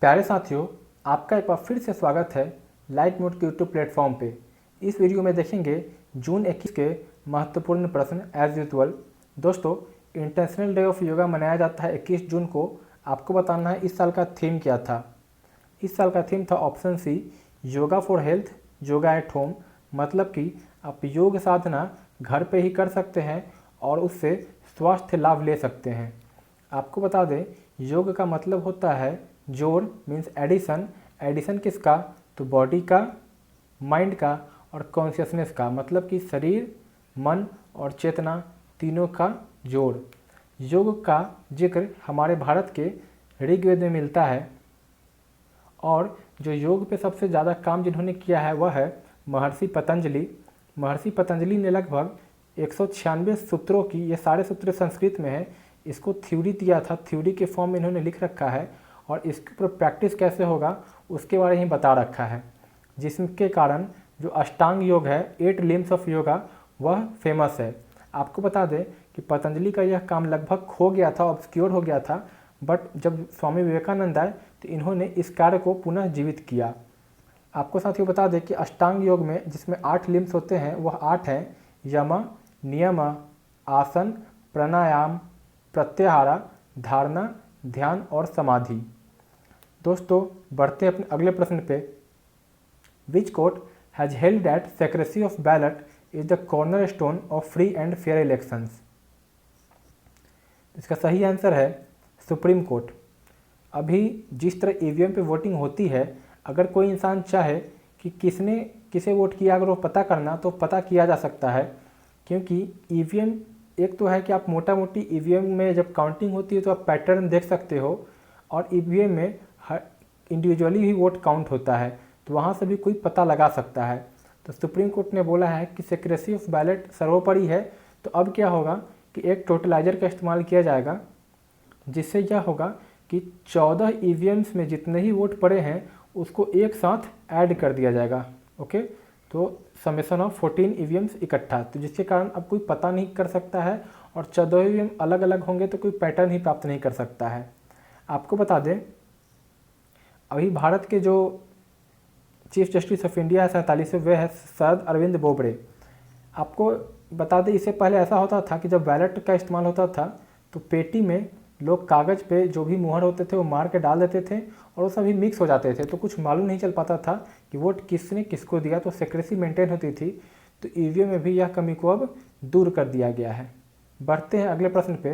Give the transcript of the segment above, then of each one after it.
प्यारे साथियों, आपका एक बार फिर से स्वागत है लाइट मोड के यूट्यूब प्लेटफॉर्म पे। इस वीडियो में देखेंगे जून 21 के महत्वपूर्ण प्रश्न एज यूजुअल। दोस्तों, इंटरनेशनल डे ऑफ योगा मनाया जाता है 21 जून को। आपको बताना है इस साल का थीम क्या था। इस साल का थीम था option C, yoga for health, yoga at home. मतलब कि आप योग साधना घर पे ही कर सकते हैं और उससे स्वास्थ्य लाभ ले सकते हैं। आपको बता दें, योग का मतलब होता है जोड़, मीन्स एडिशन। एडिशन किसका? तो बॉडी का, माइंड का और कॉन्शियसनेस का, मतलब कि शरीर, मन और चेतना तीनों का जोड़। योग का जिक्र हमारे भारत के ऋग्वेद में मिलता है और जो योग पे सबसे ज़्यादा काम जिन्होंने किया है वह है महर्षि पतंजलि। महर्षि पतंजलि ने लगभग 196 सूत्रों की, ये सारे सूत्र संस्कृत में है, इसको थ्योरी दिया था। थ्योरी के फॉर्म में इन्होंने लिख रखा है और इसके ऊपर प्रैक्टिस कैसे होगा उसके बारे में बता रखा है, जिसके कारण जो अष्टांग योग है, 8 लिम्स ऑफ योगा, वह फेमस है। आपको बता दें कि पतंजलि का यह काम लगभग खो गया था, ऑब्सक्योर हो गया था, बट जब स्वामी विवेकानंद आए तो इन्होंने इस कार्य को पुनः जीवित किया। आपको साथियों बता दें कि अष्टांग योग में जिसमें 8 लिम्स होते हैं वह 8 हैं: यम, नियम, आसन, प्राणायाम, प्रत्याहार, धारणा, ध्यान और समाधि। दोस्तों, बढ़ते हैं अपने अगले प्रश्न पे। Which court has held that secrecy of ballot is the corner stone of free and fair elections? इसका सही आंसर है सुप्रीम कोर्ट। अभी जिस तरह ईवीएम पे वोटिंग होती है, अगर कोई इंसान चाहे कि किसने किसे वोट किया, अगर वो पता करना तो पता किया जा सकता है। क्योंकि ईवीएम एक तो है कि आप मोटा मोटी ईवीएम में जब काउंटिंग होती है तो आप पैटर्न देख सकते हो, और ईवीएम में हर इंडिविजुअली भी वोट काउंट होता है, तो वहाँ से भी कोई पता लगा सकता है। तो सुप्रीम कोर्ट ने बोला है कि सेक्रेसी ऑफ बैलेट सर्वोपरि है। तो अब क्या होगा कि एक टोटलाइजर का इस्तेमाल किया जाएगा, जिससे यह होगा कि 14 ईवीएम्स में जितने ही वोट पड़े हैं उसको एक साथ ऐड कर दिया जाएगा। ओके, तो समेशन ऑफ 14 ईवीएम्स इकट्ठा, तो जिसके कारण अब कोई पता नहीं कर सकता है, और 14 ईवीएम अलग अलग होंगे तो कोई पैटर्न ही प्राप्त नहीं कर सकता है। आपको बता दें, अभी भारत के जो चीफ जस्टिस ऑफ इंडिया है 47वें, वे है शरद अरविंद बोबड़े। आपको बता दें, इससे पहले ऐसा होता था कि जब बैलेट का इस्तेमाल होता था तो पेटी में लोग कागज़ पे जो भी मुहर होते थे वो मार के डाल देते थे और वो सभी मिक्स हो जाते थे, तो कुछ मालूम नहीं चल पाता था कि वोट किसने किसको दिया, तो सेक्रेसी मेंटेन होती थी। तो ईवीएम में भी यह कमी को अब दूर कर दिया गया है। बढ़ते हैं अगले प्रश्न पे।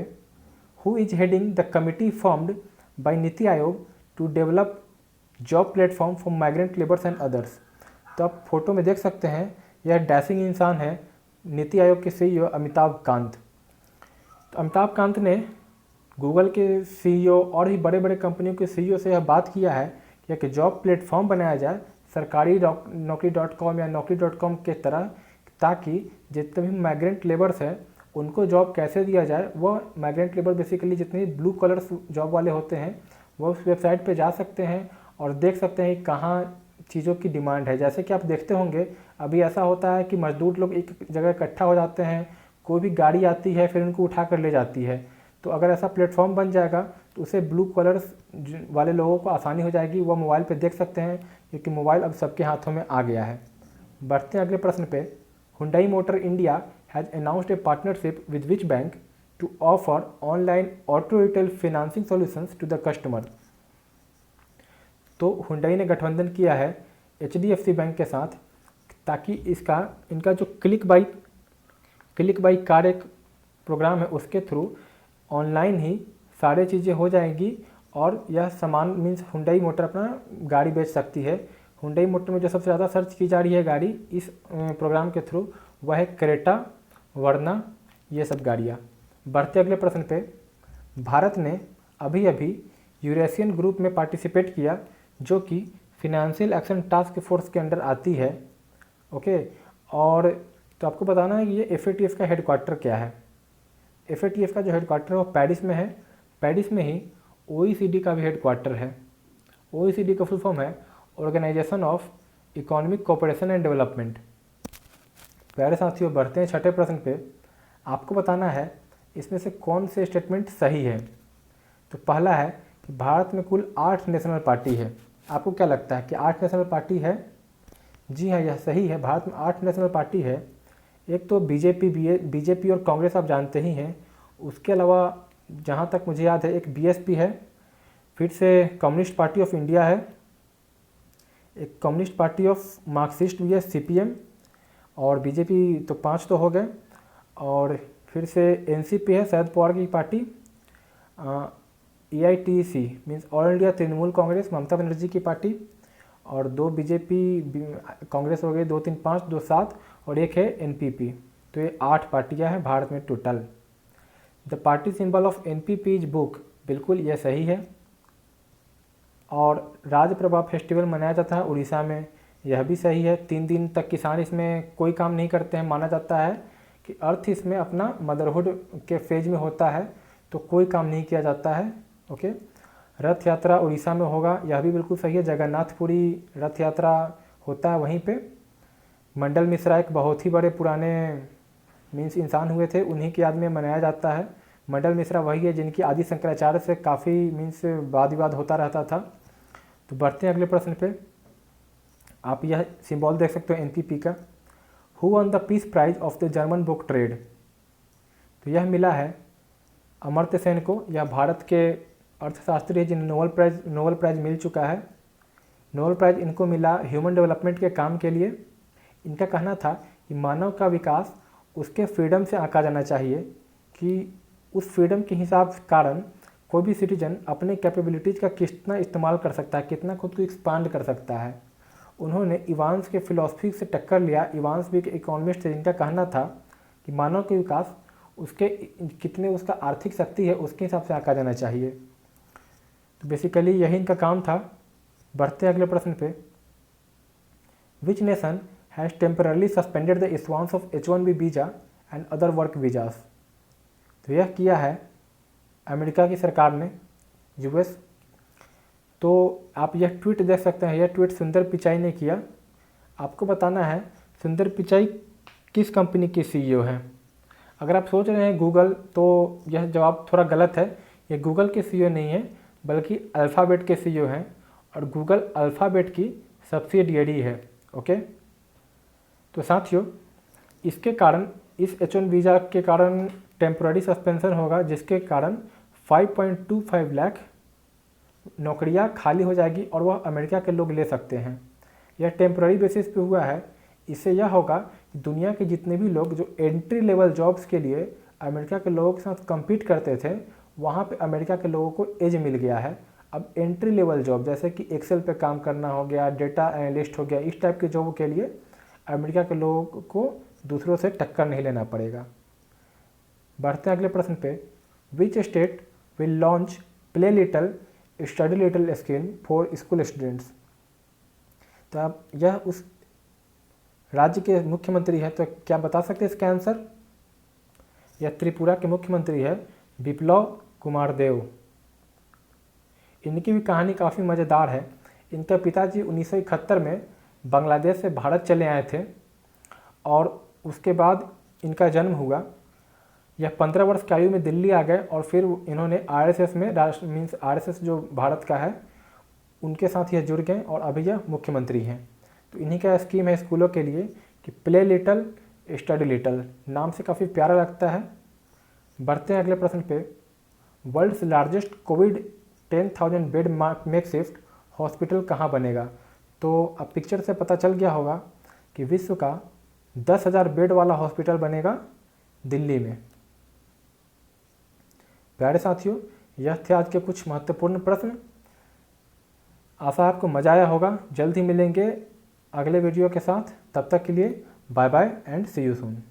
Who is heading the committee formed by NITI Aayog to develop job platform for migrant labours and others? तो आप फोटो में देख सकते हैं, यह डैशिंग इंसान है, नीति आयोग के सीईओ अमिताभ कांत। तो अमिताभ कांत ने गूगल के सीईओ और भी बड़े बड़े कंपनियों के सीईओ से यह बात किया है कि एक जॉब प्लेटफॉर्म बनाया जाए सरकारी नौकरी.com या नौकरी.com के तरह, ताकि जितने भी माइग्रेंट लेबर्स हैं उनको जॉब कैसे दिया जाए। वह माइग्रेंट लेबर बेसिकली जितने ब्लू कलर जॉब वाले होते हैं वो उस वेबसाइट पे जा सकते हैं और देख सकते हैं कहाँ चीज़ों की डिमांड है। जैसे कि आप देखते होंगे, अभी ऐसा होता है कि मजदूर लोग एक जगह इकट्ठा हो जाते हैं, कोई भी गाड़ी आती है फिर उनको उठा कर ले जाती है। तो अगर ऐसा प्लेटफॉर्म बन जाएगा तो उसे ब्लू कलर्स वाले लोगों को आसानी हो जाएगी, वह मोबाइल पे देख सकते हैं, क्योंकि मोबाइल अब सबके हाथों में आ गया है। बढ़ते हैं अगले प्रश्न पे। Hyundai Motor India has announced a partnership with which bank to offer online auto retail financing solutions to the customer? तो हुंडई ने गठबंधन किया है HDFC बैंक के साथ, ताकि इनका जो क्लिक बाई कार एक प्रोग्राम है उसके थ्रू ऑनलाइन ही सारी चीज़ें हो जाएंगी और यह सामान मीन्स हुंडई मोटर अपना गाड़ी बेच सकती है। हुंडई मोटर में जो सबसे ज़्यादा सर्च की जा रही है गाड़ी इस प्रोग्राम के थ्रू, वह है क्रेटा, वर्ना, ये सब गाड़ियाँ। बढ़ते अगले प्रश्न पे। भारत ने अभी अभी यूरेशियन ग्रुप में पार्टिसिपेट किया, जो कि फिनेंशियल एक्शन टास्क फोर्स के अंडर आती है। ओके, और तो आपको बताना है कि ये FATF का हेडक्वार्टर क्या है। FATF का जो हेडक्वार्टर है वो पेरिस में है। पेरिस में ही OECD का भी हेडक्वार्टर है। OECD का फुल फॉर्म है organisation of economic cooperation and development. प्यारे साथियों, बढ़ते हैं छठे प्रश्न पे। आपको बताना है इसमें से कौन से स्टेटमेंट सही है। तो पहला है कि भारत में कुल 8 नेशनल पार्टी है। आपको क्या लगता है कि 8 नेशनल पार्टी है? जी हाँ, यह सही है। भारत में 8 नेशनल पार्टी है। एक तो बीजेपी और कांग्रेस आप जानते ही हैं। उसके अलावा जहाँ तक मुझे याद है एक बीएसपी है, फिर से कम्युनिस्ट पार्टी ऑफ इंडिया है, एक कम्युनिस्ट पार्टी ऑफ मार्क्सिस्ट भी है सीपीएम, और बीजेपी तो 5 तो हो गए, और फिर से एनसीपी है शरद पवार की party, AITC means all India Trinamool Congress Mamata Banerjee की पार्टी, और 2 बीजेपी कांग्रेस हो गई, 2 3 5 2 7, और एक है एनपीपी। तो ये 8 पार्टियां हैं भारत में total. The party symbol of NPP is book, बिल्कुल यह सही है। और राजप्रभा फेस्टिवल मनाया जाता है उड़ीसा में, यह भी सही है। 3 दिन तक किसान इसमें कोई काम नहीं करते हैं। माना जाता है कि अर्थ इसमें अपना मदरहुड के फेज में होता है, तो कोई काम नहीं किया जाता है। ओके, रथ यात्रा उड़ीसा में होगा, यह भी बिल्कुल सही है। जगन्नाथपुरी रथ यात्रा होता है वहीं पे। मंडल मिश्रा एक बहुत ही बड़े पुराने मीन्स इंसान हुए थे, उन्हीं की याद में मनाया जाता है। मंडल मिश्रा वही है जिनकी आदि शंकराचार्य से काफ़ी मीन्स वाद विवाद होता रहता था। तो बढ़ते हैं अगले प्रश्न पे। आप यह सिंबल देख सकते हो एनपीपी का। Who won the peace prize of the German book trade? तो यह मिला है अमर्त्य सेन को। यह भारत के अर्थशास्त्री है जिन्हें नोबेल प्राइज़ मिल चुका है। नोबेल प्राइज़ इनको मिला ह्यूमन डेवलपमेंट के काम के लिए। इनका कहना था कि मानव का विकास उसके फ्रीडम से आंका जाना चाहिए, कि उस फ्रीडम के हिसाब से कारण कोई भी सिटीजन अपने कैपेबिलिटीज़ का कितना इस्तेमाल कर सकता है, कितना खुद को एक्सपांड कर सकता है। उन्होंने इवांस के फिलॉसफी से टक्कर लिया। इवांस भी एक इकोनॉमिस्ट थे जिनका कहना था कि मानव के विकास उसके कितने उसका आर्थिक शक्ति है उसके हिसाब से आंका जाना चाहिए। तो बेसिकली यही इनका काम था। बढ़ते हैं अगले प्रश्न पे। Which nation has temporarily suspended the issuance of H1B visa and other work visas? तो यह किया है अमेरिका की सरकार ने, यूएस। तो आप यह ट्वीट देख सकते हैं। यह ट्वीट सुंदर पिचाई ने किया। आपको बताना है सुंदर पिचाई किस कंपनी की सीईओ हैं। अगर आप सोच रहे हैं गूगल, तो यह जवाब थोड़ा गलत है। ये गूगल के सीईओ नहीं है बल्कि अल्फ़ाबेट के सीईओ हैं, और गूगल अल्फ़ाबेट की सब्सिडियरी है। ओके, तो साथियों इसके कारण इस H1 वीज़ा के कारण टेम्पोररी सस्पेंशन होगा, जिसके कारण 5.25 लाख नौकरियां खाली हो जाएगी और वह अमेरिका के लोग ले सकते हैं। यह टेम्पोररी बेसिस पे हुआ है। इससे यह होगा कि दुनिया के जितने भी लोग जो एंट्री लेवल जॉब्स के लिए अमेरिका के लोगों के साथ कम्पीट करते थे, वहाँ पे अमेरिका के लोगों को एज मिल गया है। अब एंट्री लेवल जॉब जैसे कि एक्सेल पे काम करना हो गया, डेटा एनालिस्ट हो गया, इस टाइप के जॉब के लिए अमेरिका के लोगों को दूसरों से टक्कर नहीं लेना पड़ेगा। बढ़ते हैं अगले प्रश्न पे। Which state will launch play little study little scheme for school students? तो अब यह उस राज्य के मुख्यमंत्री है, तो क्या बता सकते हैं इसका आंसर? यह त्रिपुरा के मुख्यमंत्री है बिप्लब कुमार देव। इनकी भी कहानी काफ़ी मज़ेदार है। इनके पिताजी 1971 में बांग्लादेश से भारत चले आए थे और उसके बाद इनका जन्म हुआ। यह 15 वर्ष की आयु में दिल्ली आ गए और फिर इन्होंने आरएसएस में आरएसएस जो भारत का है उनके साथ यह जुड़ गए और अभी यह मुख्यमंत्री हैं। तो इन्हीं का स्कीम है स्कूलों के लिए कि प्ले लिटिल स्टडी लिटिल, नाम से काफ़ी प्यारा लगता है। बढ़ते हैं अगले प्रश्न पे। World's largest covid 10,000 bed makeshift hospital कहाँ बनेगा? तो अब पिक्चर से पता चल गया होगा कि विश्व का 10,000 बेड वाला हॉस्पिटल बनेगा दिल्ली में। प्यारे साथियों, यह थे आज के कुछ महत्वपूर्ण प्रश्न। आशा आपको मज़ा आया होगा। जल्द ही मिलेंगे अगले वीडियो के साथ। तब तक के लिए bye bye and see you soon.